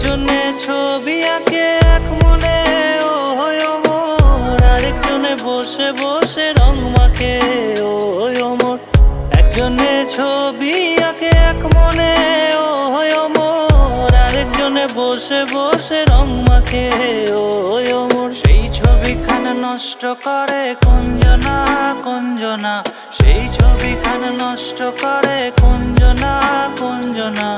একজনে ছবি আঁকে এক মনে ও হয় অমর, আরেকজনে বসে বসে রং মাখে ও হয় অমর। একজনে ছবি আঁকে এক মনে ও হয় অমর, আরেকজনে বসে বসে রং মাখে ও হয় অমর। সেই ছবিখানা নষ্ট করে কুঞ্জনা কুঞ্জনা, সেই ছবিখানা নষ্ট করে কুঞ্জনা কুঞ্জনা।